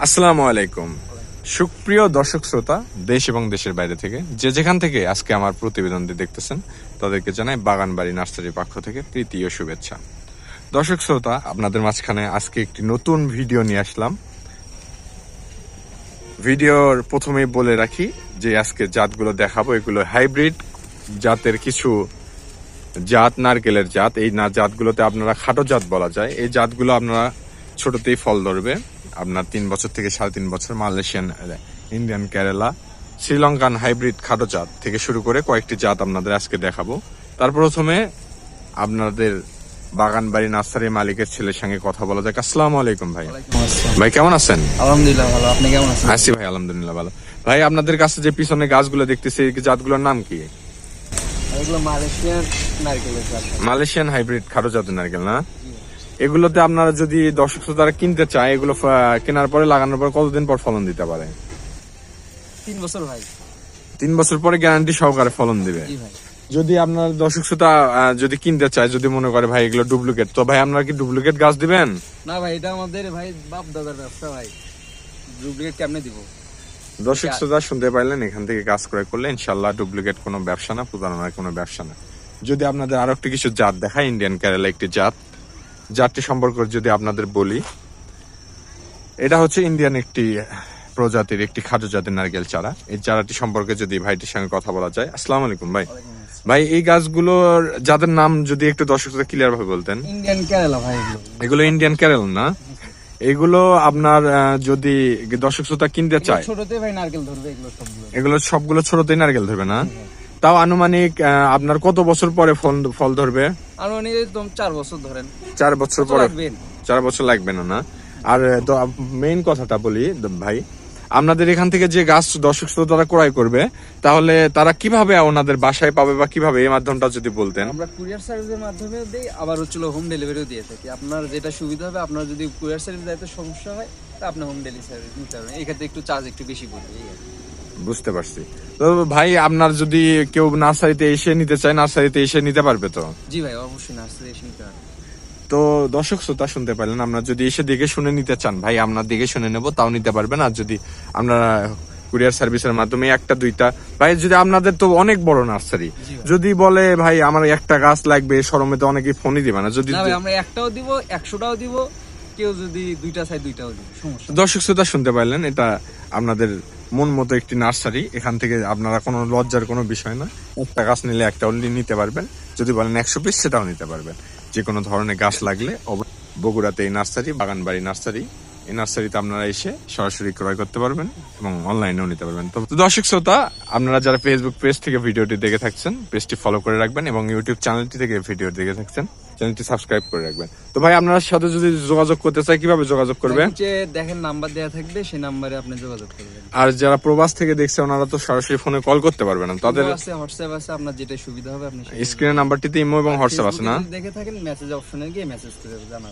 আসসালামু আলাইকুম সুপ্রিয় দর্শক শ্রোতা দেশ এবং দেশের বাইরে থেকে যে যেখান থেকে আজকে আমার প্রতিবেদনটি দেখতেছেন তাদেরকে জানাই বাগানবাড়ি নার্সারির পক্ষ থেকে প্রীতি ও শুভেচ্ছা। দর্শক শ্রোতা, আপনাদের মাঝখানে আজকে একটি নতুন ভিডিও নিয়ে আসলাম। ভিডিওর প্রথমেই বলে রাখি যে আজকে জাতগুলো দেখাবো এগুলো হাইব্রিড জাতের কিছু জাত, নারকেলের জাত। এই জাতগুলোতে আপনারা খাটো জাত বলা যায়। এই জাতগুলো আপনারা ছোটতেই ফল ধরবে। আপনার 3 বছর থেকে 3.5 বছর Malaysian, Indian Kerala, Sri Lankan hybrid খাটো জাত থেকে শুরু করে কয়েকটি জাত আপনাদের আজকে দেখাবো। তার প্রথমে আপনাদের বাগানবাড়ি নার্সারি মালিকের ছেলের সঙ্গে কথা বলা যাক। আসসালামু আলাইকুম ভাই। ভাই কেমন আছেন? আলহামদুলিল্লাহ ভালো, আপনি কেমন আছেন? আছি ভাই, আলহামদুলিল্লাহ ভালো। ভাই আপনাদের কাছে যে পিছনে গাছগুলো দেখতেছি এই জাতগুলোর নাম কি? এগুলো মালয়েশিয়ান নারকেলের জাত। মালয়েশিয়ান হাইব্রিড খাটো জাতের নারকেল না? এগুলোতে আপনারা যদি দর্শক শ্রোতারা কিনতে চায়, এগুলো কেনার পরে লাগানোর পর কতদিন পর ফলন দিতে পারে? 3 বছর ভাই। 3 বছর পরে গ্যারান্টি সহকারে ফলন দিবে। জি ভাই। যদি আপনার দর্শক শ্রোতা যদি কিনতে চায়, যদি মনে করে ভাই এগুলো ডুপ্লিকেট, তো ভাই আপনারা কি ডুপ্লিকেট গাছ দিবেন? না ভাই, এটা আমাদের ভাই বাপ দাদার ব্যবসা ভাই, ডুপ্লিকেট কেমনে দিব? দর্শক শ্রোতা শুনতে পাইলেন, এখান থেকে কাজ ক্রয় করলে ইনশাল্লাহ ডুপ্লিকেট কোনো ব্যবসা না, প্রতারণার কোনো ব্যবসা না। যদি আপনাদের আরো একটি কিছু জাত দেখায়, ইন্ডিয়ান কেরালা একটি জাতটি সম্পর্কে যদি আপনাদের বলি, এটা হচ্ছে ইন্ডিয়ান একটি প্রজাতির একটি খাটো জাতের নারকেল চারা। এই চারাটি সম্পর্কে যদি ভাইটির সঙ্গে কথা বলা যায়। আসসালামু আলাইকুম ভাই। ভাই এই গাছগুলোর যাদের নাম যদি একটু দর্শক ক্লিয়ার ভাবে বলতেন। ইন্ডিয়ান কেরালা ভাই। এগুলো ইন্ডিয়ান কেরালা না? এগুলো আপনার যদি দর্শক শ্রোতা কিনতে চায়, ছোটতে ভাই নারকেল ধরবে এগুলো সবগুলো ছোটতেই নারকেল ধরবে না? তাও আনুমানিক আপনার কত বছর পরে ফল ধরবে? আনুমানিক 4 বছর ধরেন। 4 বছর পরে? 4 বছর লাগবে না না? আর মেইন কথাটা বলি ভাই, আপনাদের এখান থেকে যে গাছ দর্শক শ্রোতারা ক্রয় করবে, তাহলে তারা কিভাবে ওনাদের বাসায় পাবে বা কিভাবে, এই মাধ্যমটা যদি বলতেন। আমরা কুরিয়ার সার্ভিসের মাধ্যমে দেই, আবার হোম ডেলিভারিও দিয়ে থাকি। আপনার যেটা সুবিধা হবে, আপনার যদি কুরিয়ার সার্ভিস দিতে সমস্যা হয় তা আপনি হোম ডেলিভারি সার্ভিস নিতে পারবেন। এই ক্ষেত্রে একটু চার্জ একটু বেশি পড়বে। বুঝতে পারছি। তো ভাই আপনার যদি কেউ নার্সারিতে এসে নিতে চায়, নার্সারিতে এসে নিতে পারবে তো? জি ভাই, অবশ্যই নার্সারিতে এসে নিতে পারবে। তো দর্শক শ্রোতা শুনতে পারলেন, আপনার যদি এসে দেখে শুনে নিতে চান, ভাই আপনার দেখে শুনে নেবো, তাও নিতে পারবেন। আর যদি আপনারা কুরিয়ার সার্ভিসের মাধ্যমে 1-2টা, ভাই যদি আপনাদের তো অনেক বড় নার্সারি, যদি বলে ভাই আমার একটা গাছ লাগবে, শরমে তো অনেকে ফোনই দিবে না। যদি আমরা একটাও দিব, 100টাও দিব, কেউ যদি 2টা চাই 2টাও দিব, সমস্যা। দর্শক শ্রোতা শুনতে পারলেন, এটা আপনাদের মন মতো একটি নার্সারি। এখান থেকে আপনারা কোনো লজ্জার কোনো বিষয় না। একটা গাছ নিলে একটা অনলি নিতে পারবেন, যদি বলেন 100 পিস সেটাও নিতে পারবেন। যে কোনো ধরনের গাছ লাগলে বগুড়াতে এই নার্সারি, বাগানবাড়ি নার্সারি, এই নার্সারিতে আপনারা এসে সরাসরি ক্রয় করতে পারবেন এবং অনলাইনেও নিতে পারবেন। তো দর্শক শ্রোতা, আপনারা যারা ফেসবুক পেজ থেকে ভিডিওটি দেখে থাকছেন, পেজটি ফলো করে রাখবেন এবং ইউটিউব চ্যানেলটি থেকে ভিডিও দেখে থাকছেন, চ্যানেলটি সাবস্ক্রাইব করে রাখবেন। তো ভাই আপনার সাথে যদি যোগাযোগ করতে চাই, কিভাবে যোগাযোগ করবে? দেখেন নাম্বার দেওয়া থাকবে, সেই নাম্বারে আপনি যোগাযোগ করবেন। আর যারা প্রবাস থেকে দেখছে ওনারা তো সরাসরি ফোনে কল করতে পারবে না, তাদের হোয়াটসঅ্যাপ আছে, আপনার যেটা সুবিধা হবে আপনি স্ক্রিনের নাম্বারটিতে ইমো এবং হোয়াটসঅ্যাপ আছে না? দেখে থাকেন, মেসেজ অপশনে গিয়ে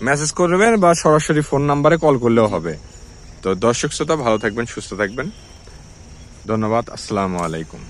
মেসেজ করবেন বা সরাসরি ফোন নাম্বারে কল করলেও হবে। তো দর্শক শ্রোতা ভালো থাকবেন, সুস্থ থাকবেন। ধন্যবাদ। আসসালামু আলাইকুম।